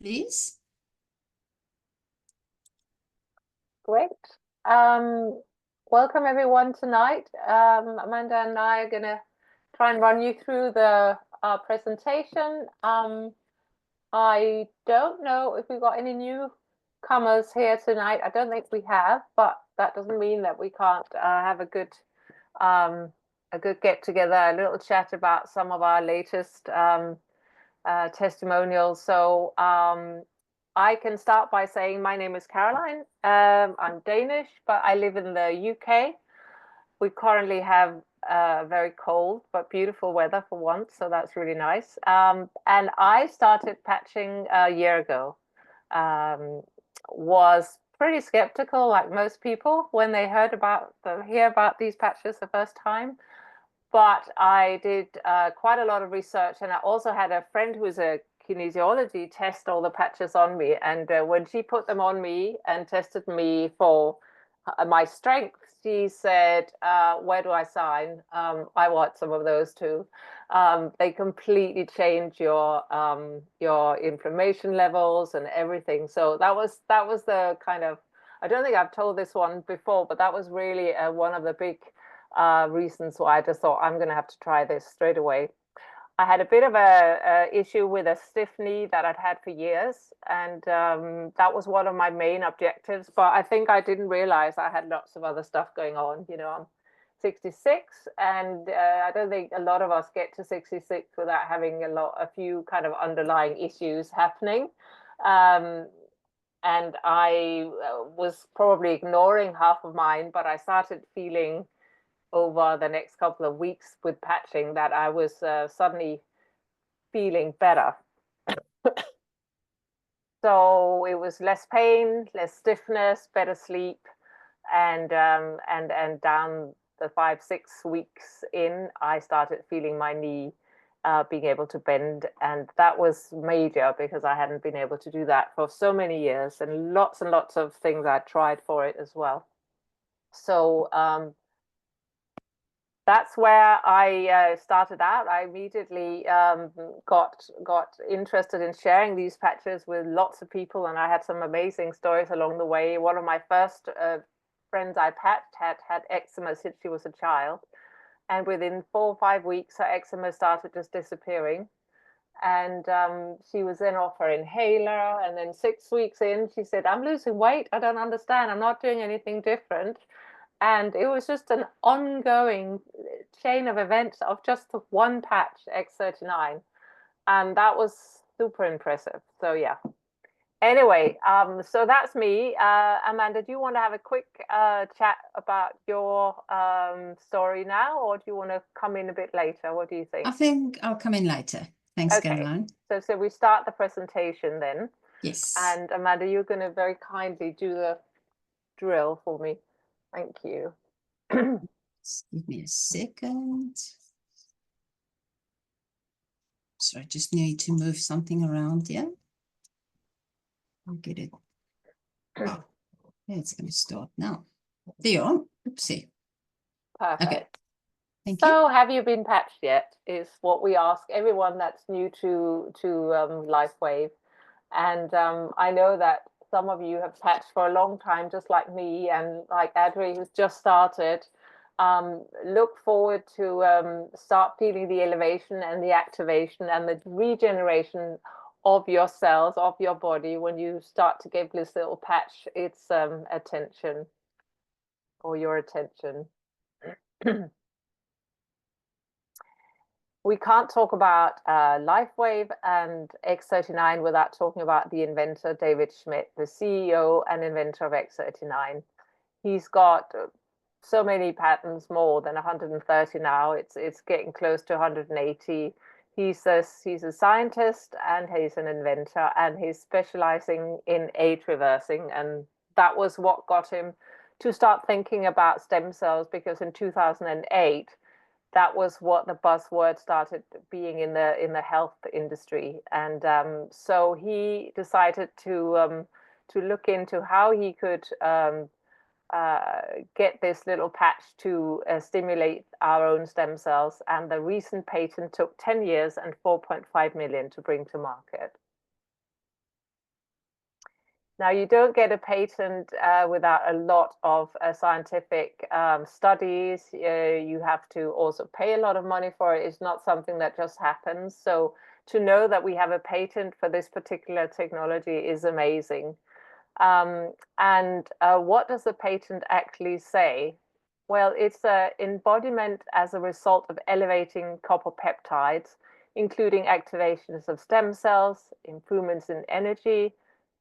please. Great. Welcome everyone tonight. Amanda and I are going to try and run you through the presentation. I don't know if we've got any newcomers here tonight. I don't think we have, but that doesn't mean that we can't have um, a good get together, a little chat about some of our latest testimonials. So I can start by saying my name is Caroline. I'm Danish, but I live in the UK. We currently have very cold but beautiful weather for once, so that's really nice. And I started patching a year ago. Was pretty skeptical, like most people, when they hear about these patches the first time. But I did quite a lot of research, and I also had a friend who's a kinesiology test all the patches on me. And when she put them on me and tested me for my strength, she said, "Where do I sign? I want some of those too." They completely change your inflammation levels and everything. So that was the kind of, I don't think I've told this one before, but that was really one of the big reasons why I just thought I'm going to have to try this straight away. I had a bit of a issue with a stiff knee that I'd had for years, and that was one of my main objectives. But I think I didn't realize I had lots of other stuff going on. You know, I'm 66, and I don't think a lot of us get to 66 without having a few kind of underlying issues happening. Um, and I was probably ignoring half of mine, but I started feeling over the next couple of weeks with patching that I was suddenly feeling better. So it was less pain, less stiffness, better sleep, and down the 5 6 weeks in, I started feeling my knee being able to bend, and that was major because I hadn't been able to do that for so many years, and lots of things I tried for it as well. So that's where I started out. I immediately got interested in sharing these patches with lots of people, and I had some amazing stories along the way. One of my first friends I patched had eczema since she was a child, and within 4 or 5 weeks, her eczema started just disappearing. And she was then off her inhaler, and then 6 weeks in, she said, "I'm losing weight. I don't understand. I'm not doing anything different." And it was just an ongoing chain of events of just the one patch, X39. And that was super impressive. So, yeah. Anyway, so that's me. Amanda, do you want to have a quick chat about your story now, or do you want to come in a bit later? What do you think? I think I'll come in later. Thanks, Okay. Caroline. So we start the presentation then. Yes. And Amanda, you're going to very kindly do the drill for me. Thank you. Just give me a second. So I just need to move something around here. I'll get it. Oh, yeah, it's going to start now. There you are. Oopsie. Perfect. Okay. Thank So, you. have you been patched yet? Is what we ask everyone that's new to Lifewave, and I know that some of you have patched for a long time, just like me, and like Adri, who's just started. Look forward to start feeling the elevation and the activation and the regeneration of your cells, of your body when you start to give this little patch its attention or your attention. We can't talk about Lifewave and X39 without talking about the inventor, David Schmidt, the CEO and inventor of X39. He's got so many patents, more than 130 now. It's getting close to 180. He's a scientist and he's an inventor, and he's specializing in age reversing. And that was what got him to start thinking about stem cells, because in 2008, that was what the buzzword started being in the health industry. And so he decided to look into how he could get this little patch to stimulate our own stem cells. And the recent patent took 10 years and 4.5 million to bring to market. Now, you don't get a patent without a lot of scientific studies. You have to also pay a lot of money for it. It's not something that just happens. So to know that we have a patent for this particular technology is amazing. And what does the patent actually say? Well, it's an embodiment as a result of elevating copper peptides, including activations of stem cells, improvements in energy,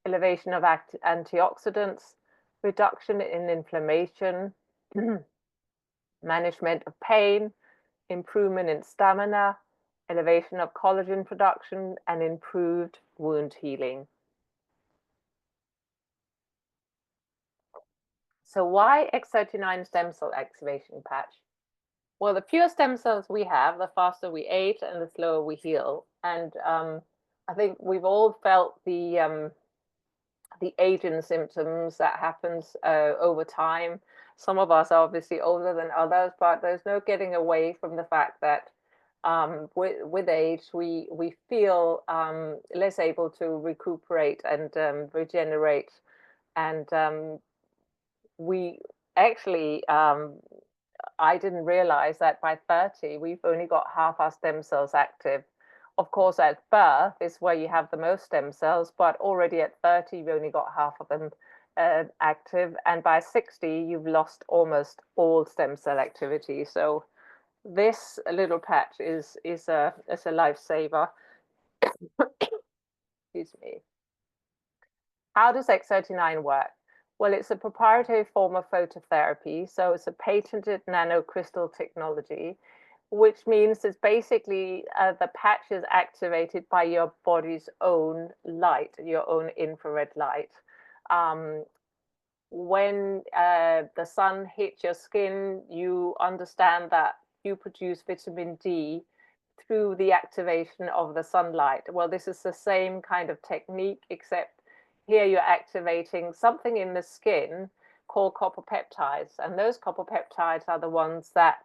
elevation of antioxidants, reduction in inflammation, management of pain, improvement in stamina, elevation of collagen production, and improved wound healing. So why X39 stem cell activation patch? Well, the fewer stem cells we have, the faster we age and the slower we heal. And I think we've all felt the aging symptoms that happens over time. Some of us are obviously older than others, but there's no getting away from the fact that with age, we feel less able to recuperate and regenerate. And we actually, I didn't realize that by 30, we've only got half our stem cells active. Of course, at birth is where you have the most stem cells, but already at 30, you've only got half of them active. And by 60, you've lost almost all stem cell activity. So this little patch is a lifesaver. Excuse me. How does X39 work? Well, it's a proprietary form of phototherapy. So it's a patented nanocrystal technology, which means it's basically the patch is activated by your body's own light, your own infrared light. When the sun hits your skin, you understand that you produce vitamin D through the activation of the sunlight. Well, this is the same kind of technique, except here you're activating something in the skin called copper peptides. And those copper peptides are the ones that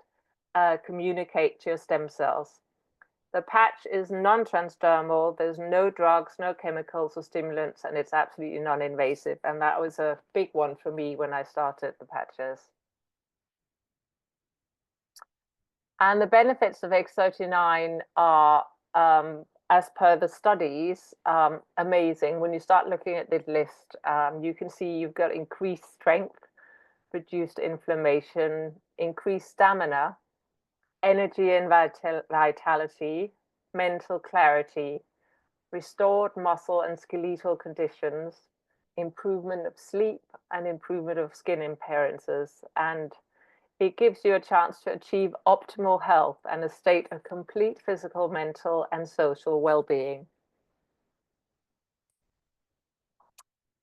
communicate to your stem cells. The patch is non-transdermal. There's no drugs, no chemicals or stimulants, and it's absolutely non-invasive. And that was a big one for me when I started the patches. And the benefits of X39 are, as per the studies, amazing. When you start looking at the list, you can see you've got increased strength, reduced inflammation, increased stamina, energy and vitality, mental clarity, restored muscle and skeletal conditions, improvement of sleep, and improvement of skin appearances. And it gives you a chance to achieve optimal health and a state of complete physical, mental, and social well-being.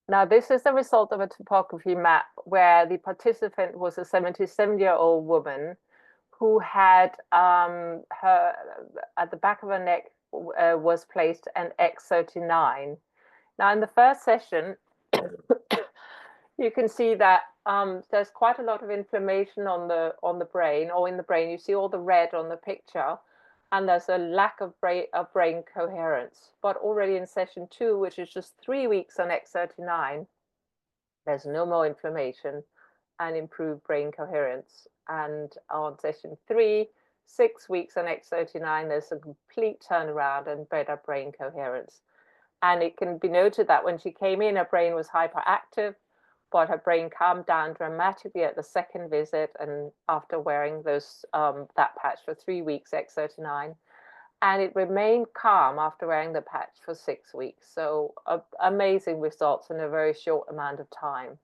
Now, this is the result of a topography map where the participant was a 77-year-old woman who had her at the back of her neck was placed an X39. Now, in the first session, you can see that there's quite a lot of inflammation on the brain, or in the brain. You see all the red on the picture, and there's a lack of brain coherence. But already in session 2, which is just 3 weeks on X39, there's no more inflammation and improved brain coherence. And on session 3, 6 weeks on X39, there's a complete turnaround and better brain coherence. And it can be noted that when she came in, her brain was hyperactive, but her brain calmed down dramatically at the second visit and after wearing those that patch for 3 weeks, X39. And it remained calm after wearing the patch for 6 weeks. So amazing results in a very short amount of time.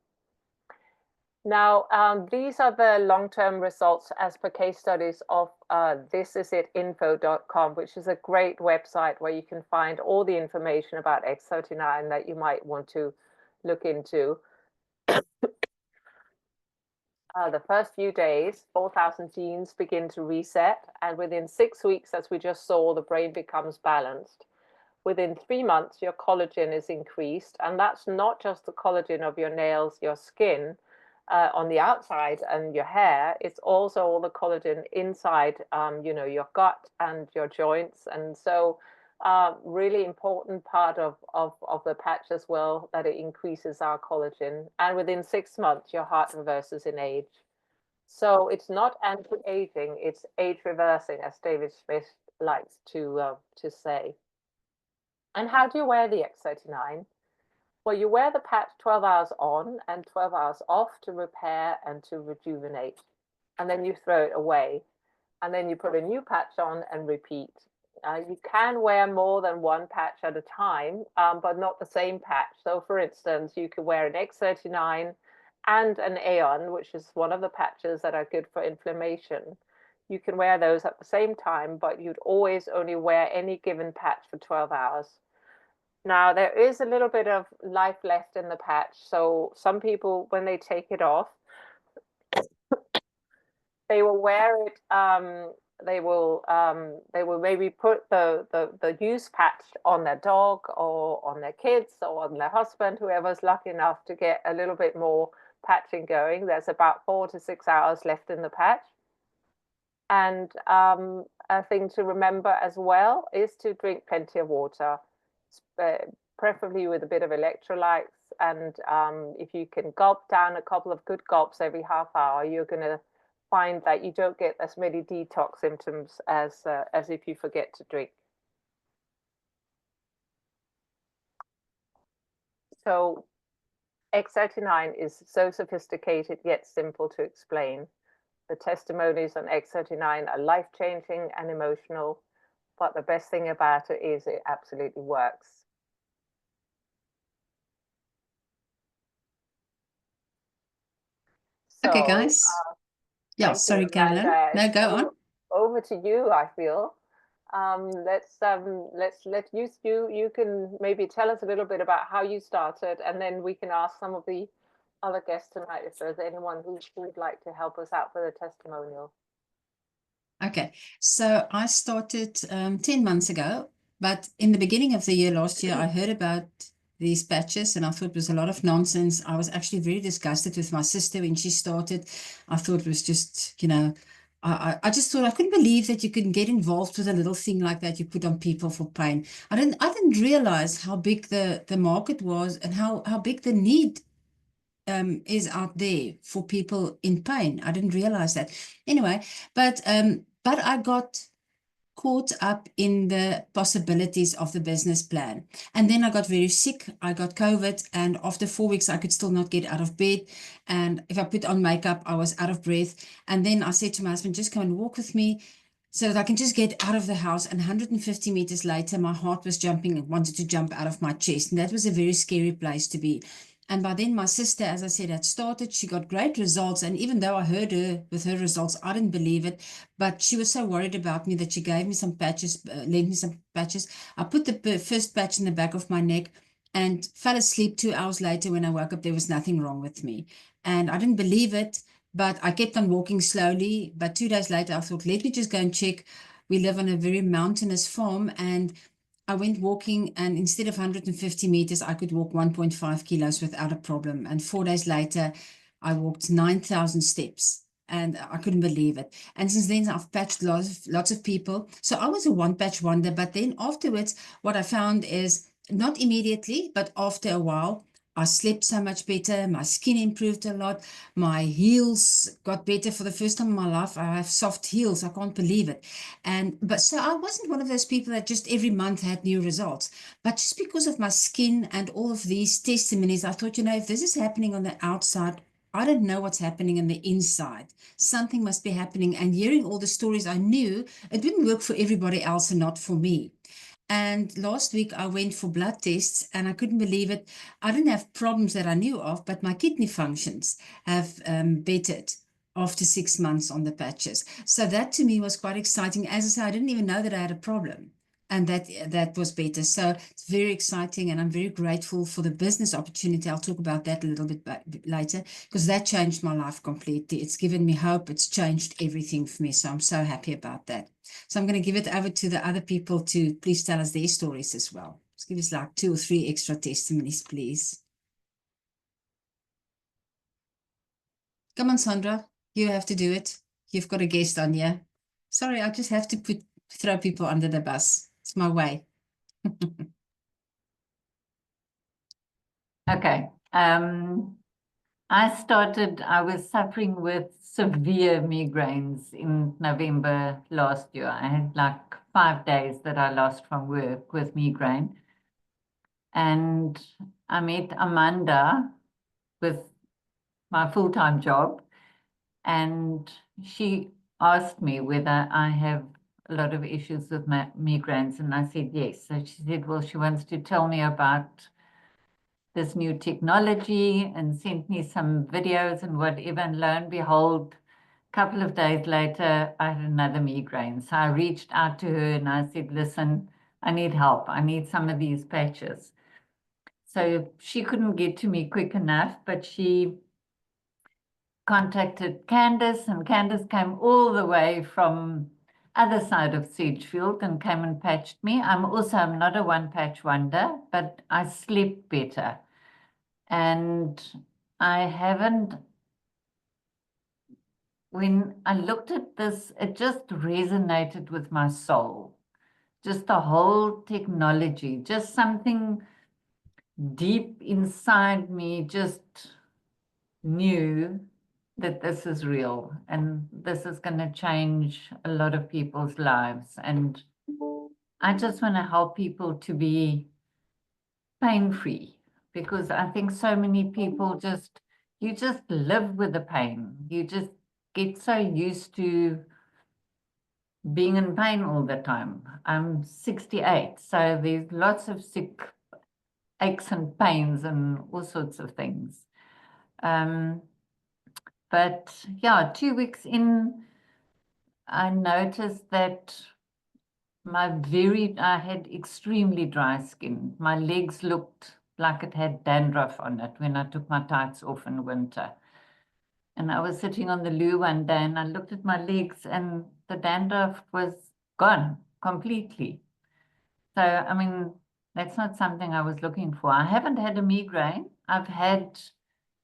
Now, these are the long-term results as per case studies of thisisit.info.com, which is a great website where you can find all the information about X39 that you might want to look into. The first few days, 4,000 genes begin to reset, and within 6 weeks, as we just saw, the brain becomes balanced. Within 3 months, your collagen is increased, and that's not just the collagen of your nails, your skin, on the outside and your hair, it's also all the collagen inside, you know, your gut and your joints. And so really important part of the patch as well, that it increases our collagen. And within 6 months, your heart reverses in age. So it's not anti-aging, it's age reversing, as David Smith likes to say. And how do you wear the X39? Well, you wear the patch 12 hours on and 12 hours off to repair and to rejuvenate. And then you throw it away. And then you put a new patch on and repeat. You can wear more than one patch at a time, but not the same patch. So for instance, you could wear an X39 and an Aeon, which is one of the patches that are good for inflammation. You can wear those at the same time, but you'd always only wear any given patch for 12 hours. Now, there is a little bit of life left in the patch. So some people, when they take it off, they will wear it. They will maybe put the use patch on their dog or on their kids or on their husband, whoever's lucky enough to get a little bit more patching going. There's about 4 to 6 hours left in the patch. And a thing to remember as well is to drink plenty of water, preferably with a bit of electrolytes. And if you can gulp down a couple of good gulps every half hour, you're going to find that you don't get as many detox symptoms as if you forget to drink. So X39 is so sophisticated yet simple to explain. The testimonies on X39 are life-changing and emotional, but the best thing about it is it absolutely works. Okay, So, guys. Yeah, thank sorry, you, Carolyn. Amanda. No, go on. Over to you, I feel. Let's let you can maybe tell us a little bit about how you started, and then we can ask some of the other guests tonight if there's anyone who would like to help us out with a testimonial. Okay, so I started 10 months ago, but in the beginning of the year last year, I heard about these patches and I thought it was a lot of nonsense. I was actually very disgusted with my sister when she started. I thought it was just, you know, I just thought I couldn't believe that you could get involved with a little thing like that you put on people for pain. I didn't realize how big the market was and how big the need is out there for people in pain. I didn't realize that. Anyway, but I got caught up in the possibilities of the business plan. And then I got very sick. I got COVID, and after 4 weeks, I could still not get out of bed. And if I put on makeup, I was out of breath. And then I said to my husband, just come and walk with me so that I can just get out of the house. And 150 meters later, my heart was jumping and wanted to jump out of my chest. And that was a very scary place to be. And by then, my sister, as I said, had started. She got great results. And even though I heard her with her results, I didn't believe it. But she was so worried about me that she gave me some patches, lent me some patches. I put the first patch in the back of my neck and fell asleep. 2 hours later, when I woke up, there was nothing wrong with me. And I didn't believe it, but I kept on walking slowly. But 2 days later, I thought, let me just go and check. We live on a very mountainous farm, and I went walking, and instead of 150 meters, I could walk 1.5 kilos without a problem. And 4 days later, I walked 9,000 steps, and I couldn't believe it. And since then, I've patched lots of people. So I was a one-patch wonder, but then afterwards, what I found is not immediately, but after a while, I slept so much better. My skin improved a lot. My heels got better for the first time in my life. I have soft heels. I can't believe it. But so I wasn't one of those people that just every month had new results. But just because of my skin and all of these testimonies, I thought, you know, if this is happening on the outside, I don't know what's happening on the inside. Something must be happening. And hearing all the stories, I knew it wouldn't work for everybody else and not for me. And last week I went for blood tests and I couldn't believe it. I didn't have problems that I knew of, but my kidney functions have bettered after 6 months on the patches. So that to me was quite exciting. As I said, I didn't even know that I had a problem, and that was better. So it's very exciting, and I'm very grateful for the business opportunity. I'll talk about that a little bit later, because that changed my life completely. It's given me hope. It's changed everything for me. So I'm so happy about that. So I'm going to give it over to the other people to please tell us their stories as well. Just give us like 2 or 3 extra testimonies, please. Come on, Sandra, you have to do it. You've got a guest on here. Sorry, I just have to throw people under the bus. It's my way. Okay. I was suffering with severe migraines in November last year. I had like 5 days that I lost from work with migraine. And I met Amanda with my full-time job, and she asked me whether I have a lot of issues with my migraines, and I said yes. So she said, well, she wants to tell me about this new technology and sent me some videos and whatever. And lo and behold, a couple of days later, I had another migraine. So I reached out to her and I said, listen, I need help. I need some of these patches. So she couldn't get to me quick enough, but she contacted Candace, and Candace came all the way from other side of Sedgefield and came and patched me. I'm not a one patch wonder, but I sleep better. And I haven't, when I looked at this, it just resonated with my soul. Just the whole technology, just something deep inside me just knew that this is real and this is going to change a lot of people's lives. And I just want to help people to be pain-free, because I think so many people you just live with the pain. You just get so used to being in pain all the time. I'm 68, so there's lots of sick aches and pains and all sorts of things. But yeah, 2 weeks in, I noticed that I had extremely dry skin. My legs looked like it had dandruff on it when I took my tights off in winter. And I was sitting on the loo one day and I looked at my legs and the dandruff was gone completely. So, I mean, that's not something I was looking for. I haven't had a migraine. I've had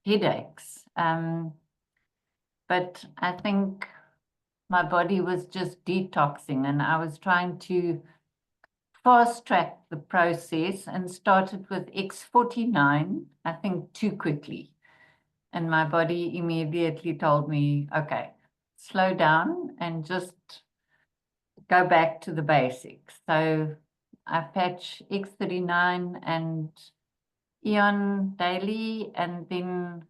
headaches. But I think my body was just detoxing, and I was trying to fast track the process and started with X49, I think too quickly. And my body immediately told me, okay, slow down and just go back to the basics. So I patch X39 and Eon daily, and then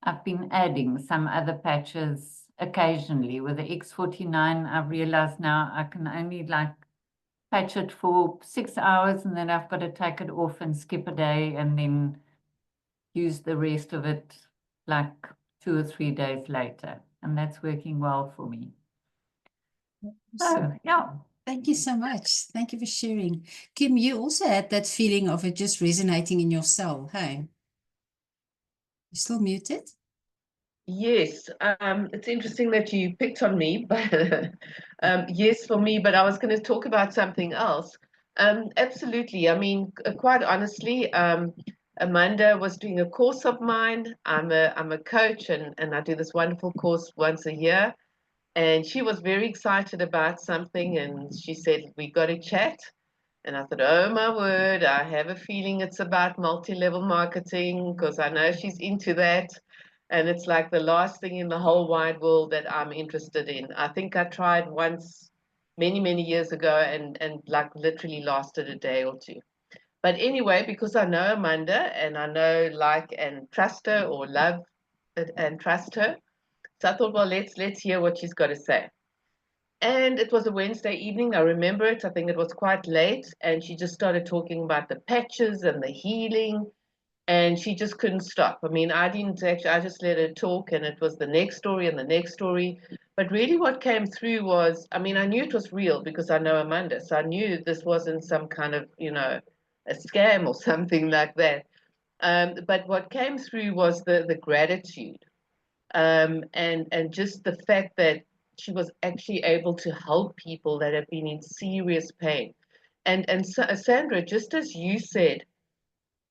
I've been adding some other patches occasionally. With the X49, I've realized now I can only like patch it for 6 hours and then I've got to take it off and skip a day and then use the rest of it like 2 or 3 days later. And that's working well for me. So, yeah. Thank you so much. Thank you for sharing. Kim, you also had that feeling of it just resonating in your soul, hey? You still muted? Yes, it's interesting that you picked on me, but yes, for me, but I was going to talk about something else. Absolutely. I mean, quite honestly, Amanda was doing a course of mine. I'm a coach, and I do this wonderful course once a year. And she was very excited about something, and she said, we got to chat. And I thought, oh my word, I have a feeling it's about multi-level marketing because I know she's into that. And it's like the last thing in the whole wide world that I'm interested in. I think I tried once many, many years ago and like literally lasted a day or two. But anyway, because I know Amanda and I know, like, and trust her, or love it and trust her. So I thought, well, let's hear what she's got to say. And it was a Wednesday evening. I remember it. I think it was quite late. And she just started talking about the patches and the healing. And she just couldn't stop. I mean, I didn't actually, I just let her talk. And it was the next story and the next story. But really, what came through was, I mean, I knew it was real because I know Amanda. So I knew this wasn't some kind of, a scam or something like that. But what came through was the gratitude, and just the fact that she was actually able to help people that have been in serious pain. And Sandra, just as you said,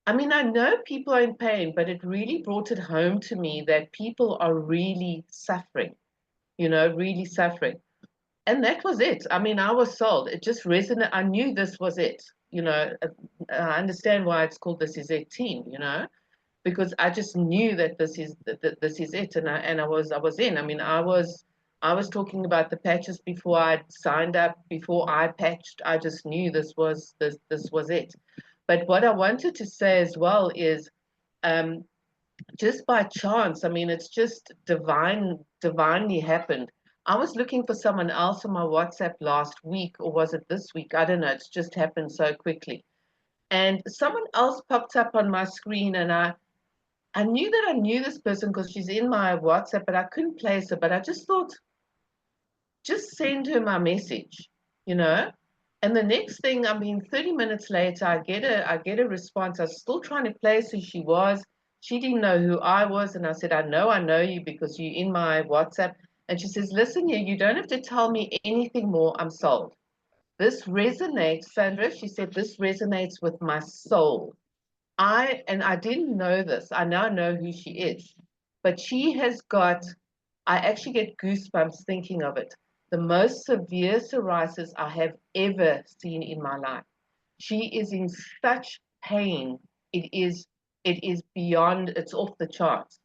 I mean, I know people are in pain, but it really brought it home to me that people are really suffering, really suffering. And that was it. I mean, I was sold. It just resonated. I knew this was it. you know, I understand why it's called This Is It Teen, you know, because I just knew that this is it, and I was in. I mean, I was talking about the patches before I signed up, before I patched. I just knew this was it. But what I wanted to say as well is, just by chance, I mean, it's just divinely happened. I was looking for someone else on my WhatsApp last week, or was it this week? I don't know. It's just happened so quickly. And someone else popped up on my screen, and I knew that I knew this person because she's in my WhatsApp, but I couldn't place her. But I just thought, just send her my message, you know? And the next thing, I mean, 30 minutes later, I get a response. I was still trying to place who she was. She didn't know who I was. And I said, I know you because you're in my WhatsApp. And she says, listen here, you don't have to tell me anything more. I'm sold. This resonates, Sandra. She said, this resonates with my soul. I didn't know this. I now know who she is. But she has got, I actually get goosebumps thinking of it, the most severe psoriasis I have ever seen in my life. She is in such pain. It is beyond, it's off the charts.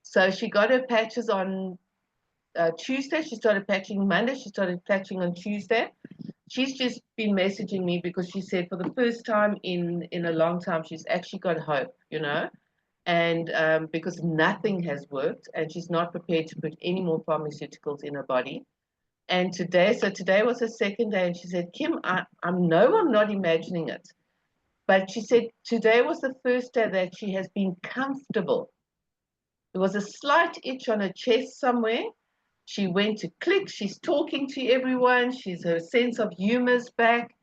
So she got her patches on Tuesday. She started patching Monday. She started patching on Tuesday. She's just been messaging me because she said for the first time in a long time, she's actually got hope, you know, and because nothing has worked and she's not prepared to put any more pharmaceuticals in her body. And today was her second day, and she said, Kim, I know I'm not imagining it, but she said today was the first day that she has been comfortable. There was a slight itch on her chest somewhere. She went to click, she's talking to everyone, her sense of humor's back,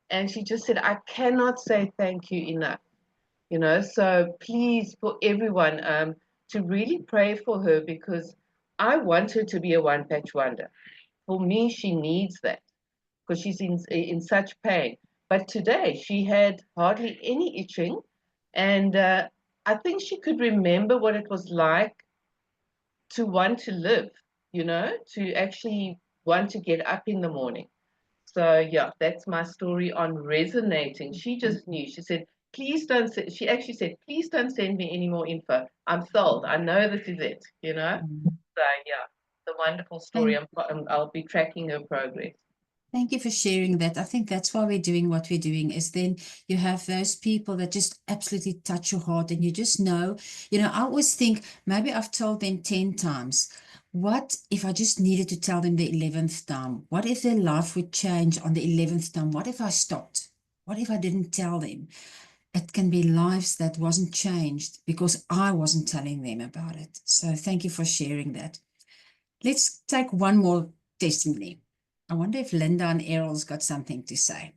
and she just said, I cannot say thank you enough. You know, so please, for everyone, to really pray for her, because I want her to be a one patch wonder. For me, she needs that because she's in such pain. But today she had hardly any itching, and I think she could remember what it was like to want to live, you know, to actually want to get up in the morning. So yeah, that's my story on resonating. She just knew. She said, please don't, she actually said, please don't send me any more info. I'm sold. I know this is it, you know? So yeah, the wonderful story. I'll be tracking her progress. Thank you for sharing that. I think that's why we're doing what we're doing, is then you have those people that just absolutely touch your heart, and you just know, I always think maybe I've told them 10 times. What if I just needed to tell them the 11th time? What if their life would change on the 11th time? What if I stopped? What if I didn't tell them? It can be lives that wasn't changed because I wasn't telling them about it. So thank you for sharing that. Let's take one more testimony. I wonder if Linda and Errol's got something to say.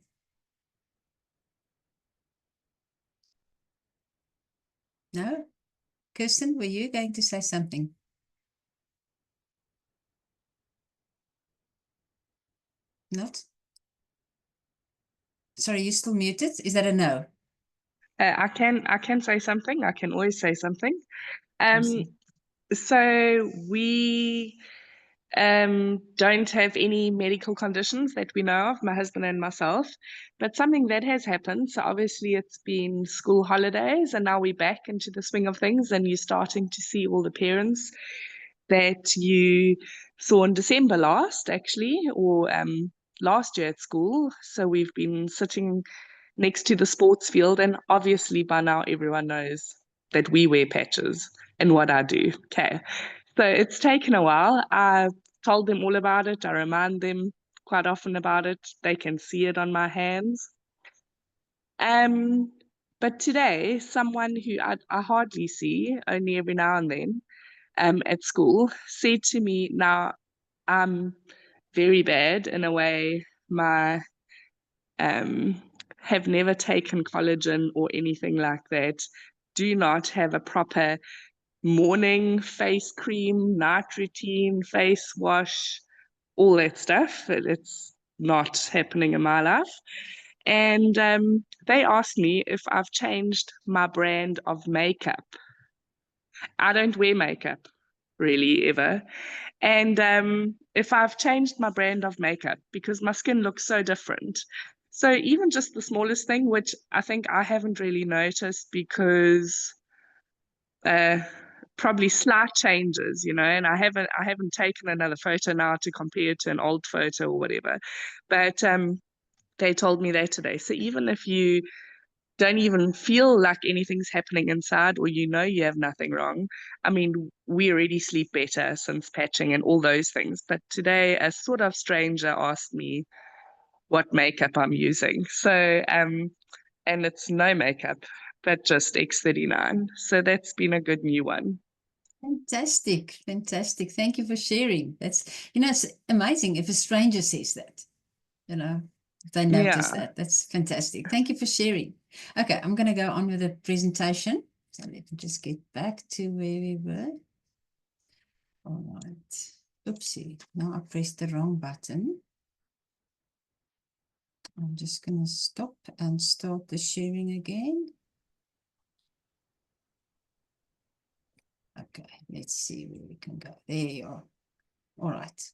No? Kirsten, were you going to say something? Not? Sorry, you still muted? Is that a no? I can say something. I can always say something. Awesome. So we don't have any medical conditions that we know of, my husband and myself, but something that has happened. So obviously it's been school holidays and now we're back into the swing of things, and you're starting to see all the parents that you saw in December last, actually, or last year at school. So we've been sitting next to the sports field, and obviously by now everyone knows that we wear patches and what I do. Okay. So it's taken a while. I told them all about it. I remind them quite often about it. They can see it on my hands. But today, someone who I hardly see, only every now and then, at school, said to me, now I'm very bad in a way. My have never taken collagen or anything like that. Do not have a proper morning face cream, night routine, face wash, all that stuff. It's not happening in my life. And they asked me if I've changed my brand of makeup. I don't wear makeup really ever. And if I've changed my brand of makeup because my skin looks so different. So even just the smallest thing, which I think I haven't really noticed because probably slight changes, and I haven't taken another photo now to compare to an old photo or whatever. But they told me that today. So even if you don't even feel like anything's happening inside, or you have nothing wrong, I mean, we already sleep better since patching and all those things. But today a sort of stranger asked me what makeup I'm using. So and it's no makeup, but just X39. So that's been a good new one. Fantastic. Fantastic. Thank you for sharing. That's, it's amazing if a stranger says that, if they notice Yeah. that. That's fantastic. Thank you for sharing. Okay, I'm going to go on with the presentation. So let me just get back to where we were. All right. Oopsie. Now I pressed the wrong button. I'm just going to stop and start the sharing again. Okay, let's see where we can go. There you are. All right.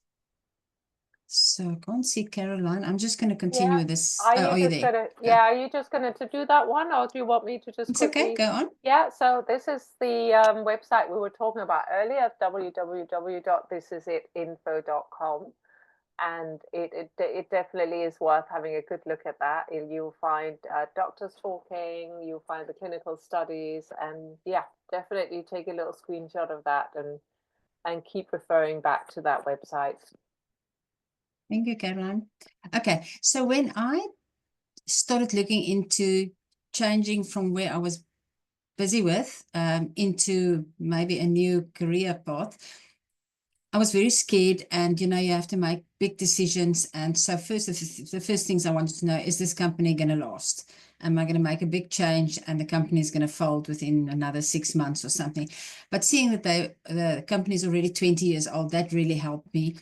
So I can't see Caroline. I'm just going to continue with this. Are you there? Are you just gonna do that one, or do you want me to just It's quickly? okay, go on. Yeah, so this is the website we were talking about earlier, www.thisisit.info.com. And it definitely is worth having a good look at that. You'll find doctors talking, you'll find the clinical studies, and yeah, definitely take a little screenshot of that and keep referring back to that website. Thank you, Caroline. Okay, so when I started looking into changing from where I was busy with into maybe a new career path, I was very scared, and you have to make big decisions. And so the first things I wanted to know, is this company going to last? Am I going to make a big change and the company is going to fold within another 6 months or something? But seeing that the company is already 20 years old, that really helped me.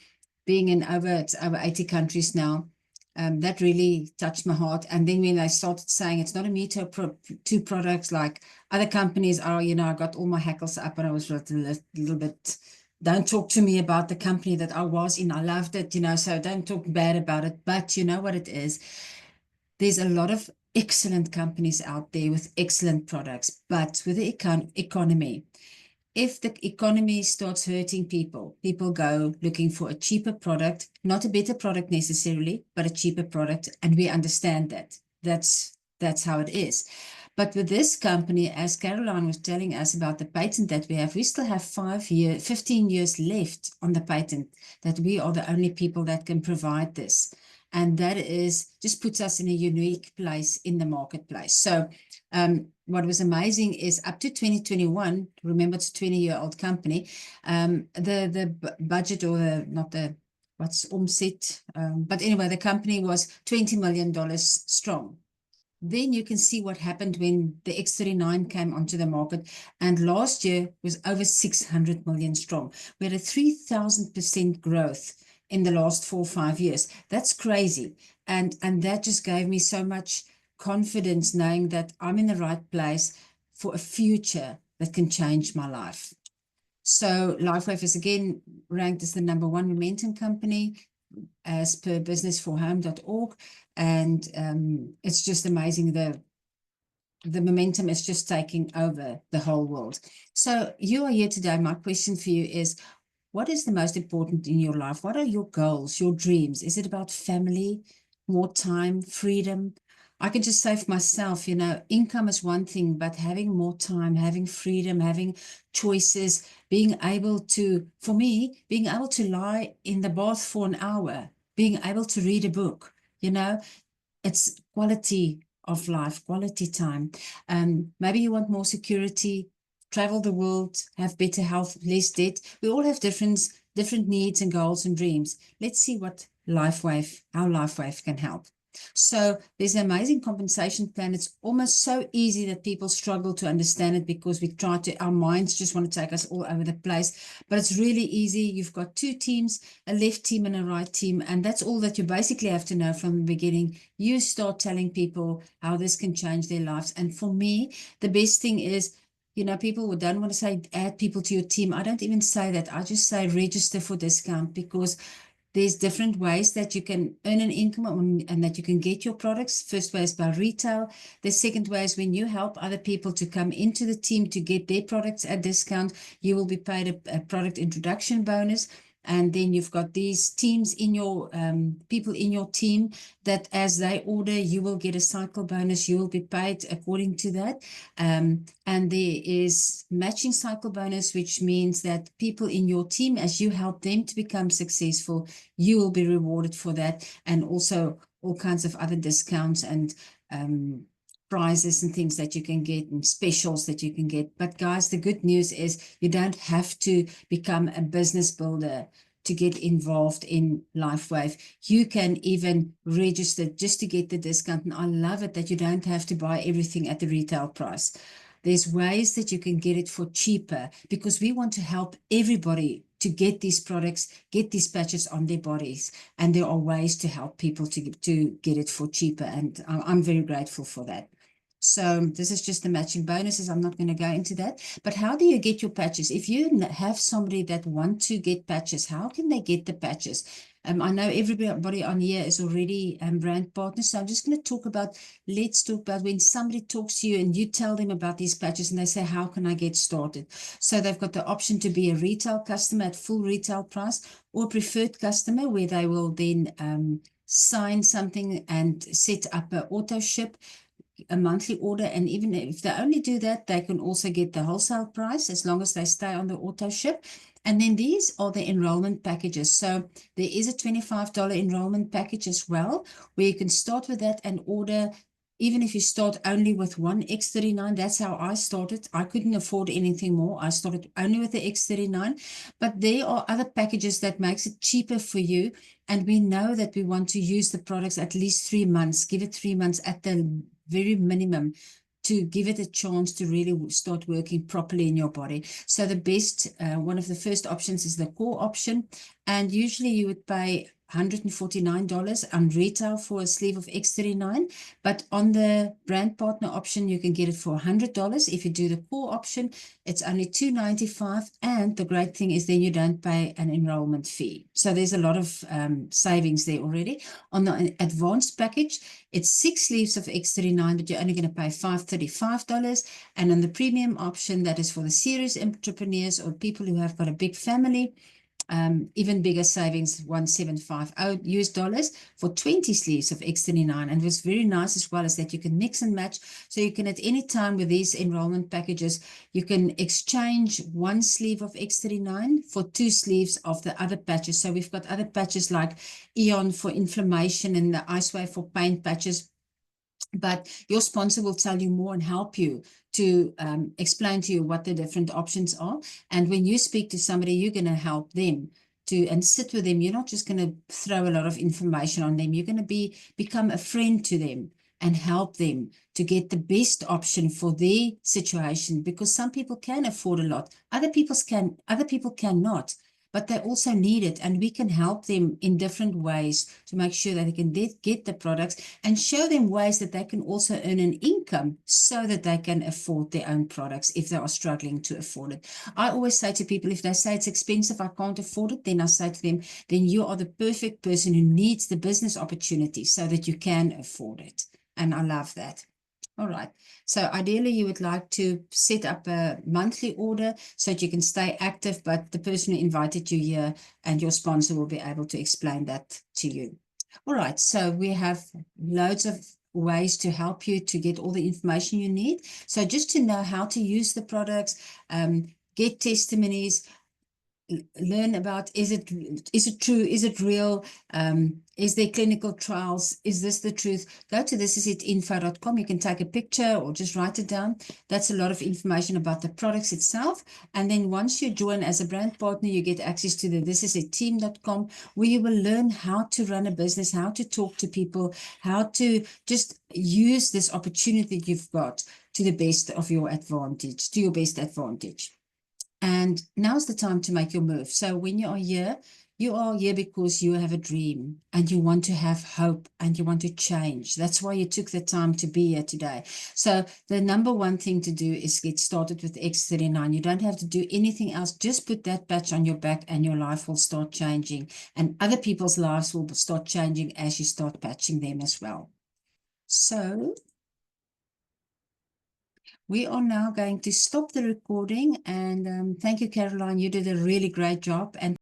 Being in over 80 countries now, that really touched my heart. And then when I started saying it's not a me too products like other companies are, I got all my hackles up, and I was a little bit, don't talk to me about the company that I was in. I loved it, so don't talk bad about it. But you know what it is? There's a lot of excellent companies out there with excellent products, but with the economy, if the economy starts hurting people go looking for a cheaper product, not a better product necessarily, but a cheaper product. And we understand that. That's how it is. But with this company, as Caroline was telling us about the patent that we have, we still have 15 years left on the patent, that we are the only people that can provide this. And that just puts us in a unique place in the marketplace. So what was amazing is up to 2021, remember it's a 20-year-old company, the budget, or what's omset, but anyway, the company was $20 million strong. Then you can see what happened when the X39 came onto the market, and last year was over 600 million strong. We had a 3,000% growth in the last 4 or 5 years. That's crazy. And that just gave me so much confidence, knowing that I'm in the right place for a future that can change my life. So Lifewave is again ranked as the #1 momentum company as per businessforhome.org. And it's just amazing. The momentum is just taking over the whole world. So you are here today. My question for you is, what is the most important in your life? What are your goals, your dreams? Is it about family, more time, freedom? I can just say for myself, income is one thing, but having more time, having freedom, having choices, being able to lie in the bath for an hour, being able to read a book, it's quality of life, quality time. Maybe you want more security, travel the world, have better health, less debt. We all have different needs and goals and dreams. Let's see how Lifewave can help. So there's an amazing compensation plan. It's almost so easy that people struggle to understand it, because our minds just want to take us all over the place. But it's really easy. You've got 2 teams, a left team and a right team. And that's all that you basically have to know from the beginning. You start telling people how this can change their lives. And for me, the best thing is, people don't want to say add people to your team. I don't even say that. I just say register for discount, because there's different ways that you can earn an income and that you can get your products. First way is by retail. The second way is when you help other people to come into the team to get their products at discount, you will be paid a product introduction bonus. And then you've got these teams in your people in your team that as they order, you will get a cycle bonus. You will be paid according to that. And there is matching cycle bonus, which means that people in your team, as you help them to become successful, you will be rewarded for that. And also all kinds of other discounts and prizes and things that you can get and specials that you can get. But guys, the good news is you don't have to become a business builder to get involved in Lifewave. You can even register just to get the discount. And I love it that you don't have to buy everything at the retail price. There's ways that you can get it for cheaper because we want to help everybody to get these products, get these patches on their bodies. And there are ways to help people to get it for cheaper. And I'm very grateful for that. So this is just the matching bonuses. I'm not going to go into that. But how do you get your patches? If you have somebody that want to get patches, how can they get the patches? I know everybody on here is already brand partners. So I'm just going to talk about, let's talk about when somebody talks to you and you tell them about these patches and they say, how can I get started? So they've got the option to be a retail customer at full retail price or preferred customer where they will then sign something and set up an auto ship, a monthly order, and even if they only do that, they can also get the wholesale price as long as they stay on the auto ship. And then these are the enrollment packages. So there is a $25 enrollment package as well, where you can start with that and order. Even if you start only with one X39, that's how I started. I couldn't afford anything more. I started only with the X39, but there are other packages that makes it cheaper for you. And we know that we want to use the products at least 3 months, give it 3 months at the very minimum to give it a chance to really start working properly in your body. So the best, one of the first options is the core option. And usually you would pay $149 on retail for a sleeve of X39, but on the brand partner option, you can get it for $100. If you do the core option, it's only $295. And the great thing is then you don't pay an enrollment fee. So there's a lot of savings there already. On the advanced package, it's 6 sleeves of X39, but you're only going to pay $535. And on the premium option, that is for the serious entrepreneurs or people who have got a big family, even bigger savings, $175 US for 20 sleeves of X39. And what's very nice as well is that you can mix and match. So you can at any time with these enrollment packages, you can exchange 1 sleeve of X39 for 2 sleeves of the other patches. So we've got other patches like Eon for inflammation and the Icewave for pain patches. But your sponsor will tell you more and help you to explain to you what the different options are. And when you speak to somebody, you're going to help them and sit with them. You're not just going to throw a lot of information on them. You're going to become a friend to them and help them to get the best option for their situation, because some people can afford a lot. Other people cannot. But they also need it, and we can help them in different ways to make sure that they can get the products and show them ways that they can also earn an income so that they can afford their own products if they are struggling to afford it. I always say to people, if they say it's expensive, I can't afford it, then I say to them, then you are the perfect person who needs the business opportunity so that you can afford it. And I love that. All right. So ideally, you would like to set up a monthly order so that you can stay active, but the person who invited you here and your sponsor will be able to explain that to you. All right. So we have loads of ways to help you to get all the information you need. So just to know how to use the products, get testimonies, learn about, is it true, is it real, is there clinical trials, is this the truth? Go to thisisit.info.com. You can take a picture or just write it down. That's a lot of information about the products itself. And then once you join as a brand partner, you get access to the thisisitteam.com, where you will learn how to run a business, how to talk to people, how to just use this opportunity you've got to the best of your advantage, to your best advantage. And now's the time to make your move. So when you are here, You are here because you have a dream and you want to have hope and you want to change. That's why you took the time to be here today. So the number one thing to do is get started with X39. You don't have to do anything else. Just put that patch on your back and your life will start changing. And other people's lives will start changing as you start patching them as well. So we are now going to stop the recording, and thank you, Caroline. You did a really great job. And